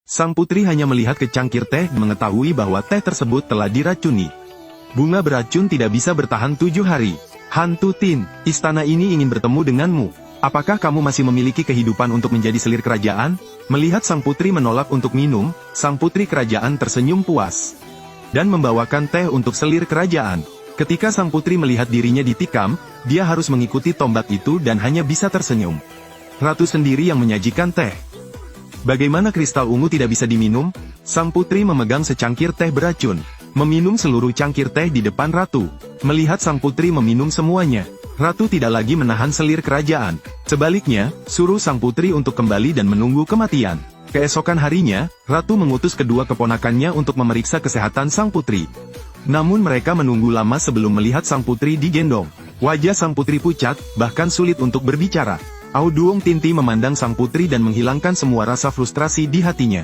Sang putri hanya melihat ke cangkir teh dan mengetahui bahwa teh tersebut telah diracuni. Bunga beracun tidak bisa bertahan 7 hari. Hantu Tin, istana ini ingin bertemu denganmu. Apakah kamu masih memiliki kehidupan untuk menjadi selir kerajaan? Melihat sang putri menolak untuk minum, sang putri kerajaan tersenyum puas. Dan membawakan teh untuk selir kerajaan. Ketika sang putri melihat dirinya ditikam, dia harus mengikuti tombak itu dan hanya bisa tersenyum. Ratu sendiri yang menyajikan teh. Bagaimana kristal ungu tidak bisa diminum? Sang putri memegang secangkir teh beracun. Meminum seluruh cangkir teh di depan ratu. Melihat sang putri meminum semuanya, ratu tidak lagi menahan selir kerajaan. Sebaliknya, suruh sang putri untuk kembali dan menunggu kematian. Keesokan harinya, ratu mengutus kedua keponakannya untuk memeriksa kesehatan sang putri. Namun mereka menunggu lama sebelum melihat sang putri digendong. Wajah sang putri pucat, bahkan sulit untuk berbicara. Auduong Tinti memandang sang putri dan menghilangkan semua rasa frustrasi di hatinya.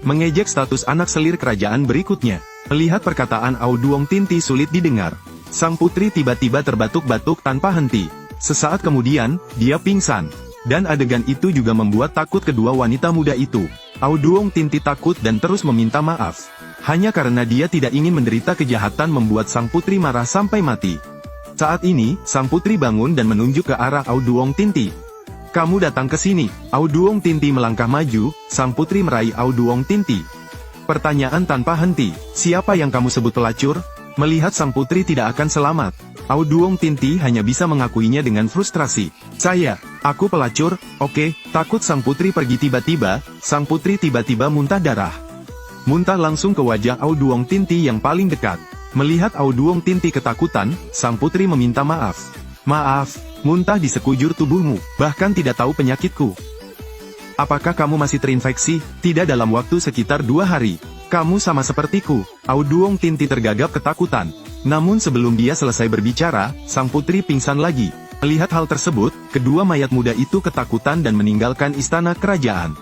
Mengejek status anak selir kerajaan berikutnya. Melihat perkataan Auduong Tinti sulit didengar, sang putri tiba-tiba terbatuk-batuk tanpa henti. Sesaat kemudian, dia pingsan. Dan adegan itu juga membuat takut kedua wanita muda itu. Auduong Tinti takut dan terus meminta maaf. Hanya karena dia tidak ingin menderita kejahatan membuat sang putri marah sampai mati. Saat ini, sang putri bangun dan menunjuk ke arah Auduong Tinti. Kamu datang ke sini. Auduong Tinti melangkah maju, sang putri meraih Auduong Tinti. Pertanyaan tanpa henti, siapa yang kamu sebut pelacur? Melihat sang putri tidak akan selamat, Auduong Tinti hanya bisa mengakuinya dengan frustrasi. Aku pelacur, oke. Takut sang putri pergi tiba-tiba, sang putri tiba-tiba muntah darah. Muntah langsung ke wajah Auduong Tinti yang paling dekat. Melihat Auduong Tinti ketakutan, sang putri meminta maaf. Maaf, muntah di sekujur tubuhmu, bahkan tidak tahu penyakitku. Apakah kamu masih terinfeksi? Tidak dalam waktu sekitar 2 hari. Kamu sama sepertiku. Auduong Tinti tergagap ketakutan. Namun sebelum dia selesai berbicara, sang putri pingsan lagi. Melihat hal tersebut, kedua mayat muda itu ketakutan dan meninggalkan istana kerajaan.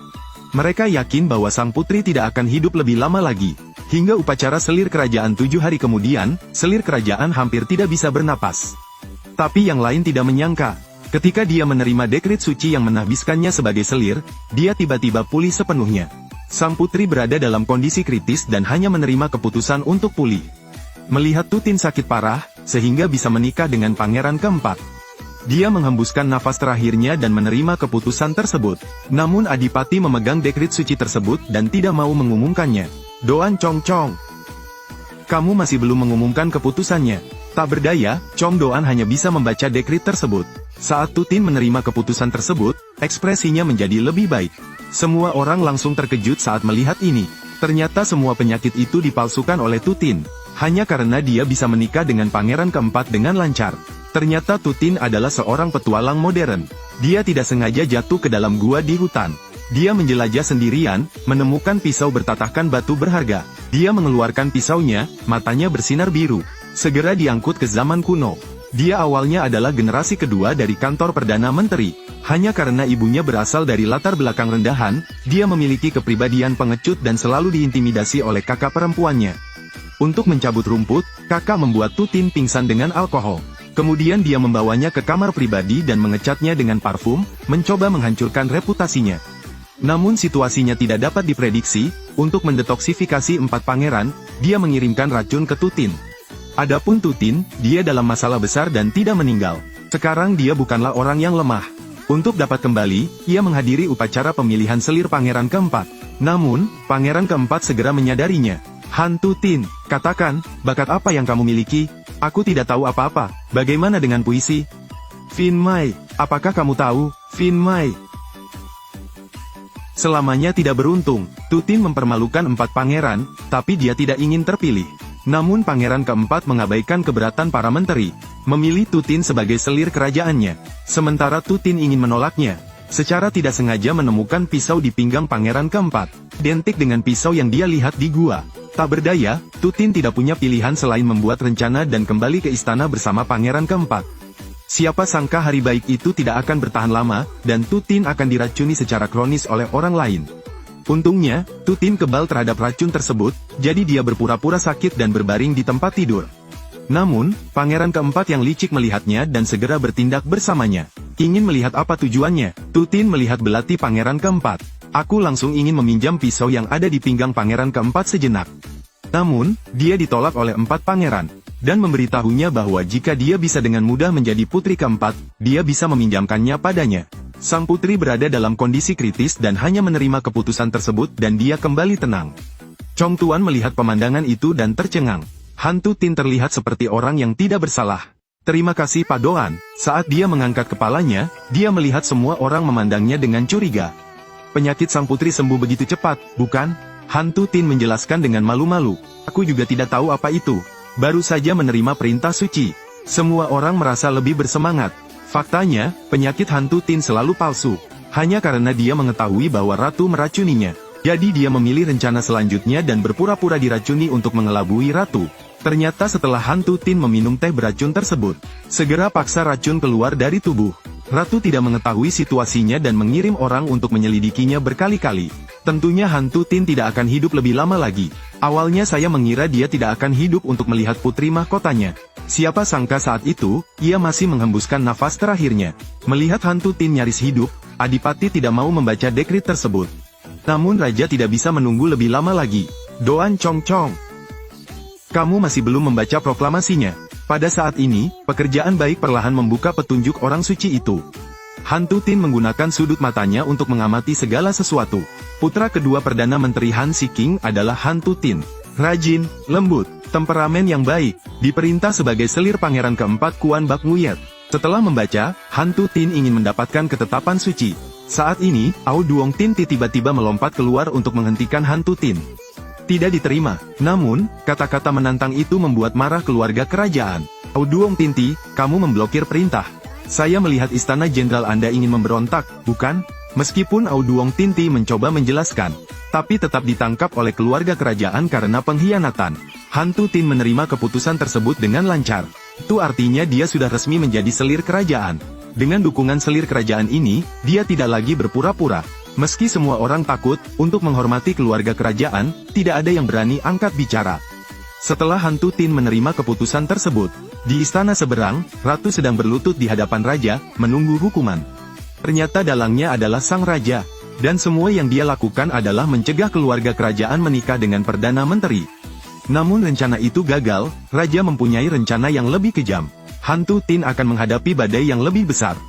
Mereka yakin bahwa sang putri tidak akan hidup lebih lama lagi. Hingga upacara selir kerajaan 7 hari kemudian, selir kerajaan hampir tidak bisa bernapas. Tapi yang lain tidak menyangka. Ketika dia menerima dekret suci yang menahbiskannya sebagai selir, dia tiba-tiba pulih sepenuhnya. Sang putri berada dalam kondisi kritis dan hanya menerima keputusan untuk pulih. Melihat Tutin sakit parah, sehingga bisa menikah dengan pangeran keempat. Dia menghembuskan nafas terakhirnya dan menerima keputusan tersebut. Namun Adipati memegang dekret suci tersebut dan tidak mau mengumumkannya. Doan Chong Chong. Kamu masih belum mengumumkan keputusannya. Tak berdaya, Chong Doan hanya bisa membaca dekret tersebut. Saat Tutin menerima keputusan tersebut, ekspresinya menjadi lebih baik. Semua orang langsung terkejut saat melihat ini. Ternyata semua penyakit itu dipalsukan oleh Tutin. Hanya karena dia bisa menikah dengan pangeran keempat dengan lancar. Ternyata Tutin adalah seorang petualang modern. Dia tidak sengaja jatuh ke dalam gua di hutan. Dia menjelajah sendirian, menemukan pisau bertatahkan batu berharga. Dia mengeluarkan pisaunya, matanya bersinar biru. Segera diangkut ke zaman kuno. Dia awalnya adalah generasi kedua dari kantor Perdana Menteri. Hanya karena ibunya berasal dari latar belakang rendahan, dia memiliki kepribadian pengecut dan selalu diintimidasi oleh kakak perempuannya. Untuk mencabut rumput, kakak membuat Tutin pingsan dengan alkohol. Kemudian dia membawanya ke kamar pribadi dan mengecatnya dengan parfum, mencoba menghancurkan reputasinya. Namun situasinya tidak dapat diprediksi. Untuk mendetoksifikasi 4 pangeran, dia mengirimkan racun ke Tutin. Adapun Tutin, dia dalam masalah besar dan tidak meninggal. Sekarang dia bukanlah orang yang lemah. Untuk dapat kembali, ia menghadiri upacara pemilihan selir pangeran keempat. Namun, pangeran keempat segera menyadarinya. Hantu Tin, katakan, bakat apa yang kamu miliki? Aku tidak tahu apa-apa. Bagaimana dengan puisi? Fin Mai, apakah kamu tahu? Fin Mai selamanya tidak beruntung. Tutin mempermalukan 4 pangeran, tapi dia tidak ingin terpilih. Namun pangeran keempat mengabaikan keberatan para menteri, memilih Tutin sebagai selir kerajaannya. Sementara Tutin ingin menolaknya. Secara tidak sengaja menemukan pisau di pinggang pangeran keempat, identik dengan pisau yang dia lihat di gua. Tak berdaya, Tutin tidak punya pilihan selain membuat rencana dan kembali ke istana bersama pangeran keempat. Siapa sangka hari baik itu tidak akan bertahan lama, dan Tutin akan diracuni secara kronis oleh orang lain. Untungnya, Tutin kebal terhadap racun tersebut, jadi dia berpura-pura sakit dan berbaring di tempat tidur. Namun, pangeran keempat yang licik melihatnya dan segera bertindak bersamanya. Ingin melihat apa tujuannya, Tutin melihat belati pangeran keempat. Aku langsung ingin meminjam pisau yang ada di pinggang pangeran keempat sejenak. Namun, dia ditolak oleh 4 pangeran, dan memberitahunya bahwa jika dia bisa dengan mudah menjadi putri keempat, dia bisa meminjamkannya padanya. Sang putri berada dalam kondisi kritis dan hanya menerima keputusan tersebut dan dia kembali tenang. Chong Tuan melihat pemandangan itu dan tercengang. Hantu Tin terlihat seperti orang yang tidak bersalah. Terima kasih Pak Doan. Saat dia mengangkat kepalanya, dia melihat semua orang memandangnya dengan curiga. Penyakit sang putri sembuh begitu cepat, bukan? Hantu Tin menjelaskan dengan malu-malu. Aku juga tidak tahu apa itu. Baru saja menerima perintah suci. Semua orang merasa lebih bersemangat. Faktanya, penyakit hantu Tin selalu palsu. Hanya karena dia mengetahui bahwa ratu meracuninya. Jadi dia memilih rencana selanjutnya dan berpura-pura diracuni untuk mengelabui ratu. Ternyata setelah hantu Tin meminum teh beracun tersebut, segera paksa racun keluar dari tubuh. Ratu tidak mengetahui situasinya dan mengirim orang untuk menyelidikinya berkali-kali. Tentunya hantu Tin tidak akan hidup lebih lama lagi. Awalnya saya mengira dia tidak akan hidup untuk melihat putri mahkotanya. Siapa sangka saat itu, ia masih menghembuskan nafas terakhirnya. Melihat hantu Tin nyaris hidup, Adipati tidak mau membaca dekrit tersebut. Namun Raja tidak bisa menunggu lebih lama lagi. Doan Chong Chong, kamu masih belum membaca proklamasinya. Pada saat ini, pekerjaan baik perlahan membuka petunjuk orang suci itu. Hantu Tin menggunakan sudut matanya untuk mengamati segala sesuatu. Putra kedua Perdana Menteri Han Siking adalah Hantu Tin. Rajin, lembut, temperamen yang baik, diperintah sebagai selir pangeran keempat Kuan Bak Nguyet. Setelah membaca, Hantu Tin ingin mendapatkan ketetapan suci. Saat ini, Ao Duong Tin tiba-tiba melompat keluar untuk menghentikan Hantu Tin. Tidak diterima. Namun, kata-kata menantang itu membuat marah keluarga kerajaan. Ao Duong Tinti, kamu memblokir perintah. Saya melihat istana jenderal Anda ingin memberontak, bukan? Meskipun Ao Duong Tinti mencoba menjelaskan, tapi tetap ditangkap oleh keluarga kerajaan karena pengkhianatan. Hantu Tin menerima keputusan tersebut dengan lancar. Itu artinya dia sudah resmi menjadi selir kerajaan. Dengan dukungan selir kerajaan ini, dia tidak lagi berpura-pura. Meski semua orang takut, untuk menghormati keluarga kerajaan, tidak ada yang berani angkat bicara. Setelah Hantu Tin menerima keputusan tersebut, di istana seberang, Ratu sedang berlutut di hadapan Raja, menunggu hukuman. Ternyata dalangnya adalah sang Raja, dan semua yang dia lakukan adalah mencegah keluarga kerajaan menikah dengan Perdana Menteri. Namun rencana itu gagal, Raja mempunyai rencana yang lebih kejam. Hantu Tin akan menghadapi badai yang lebih besar.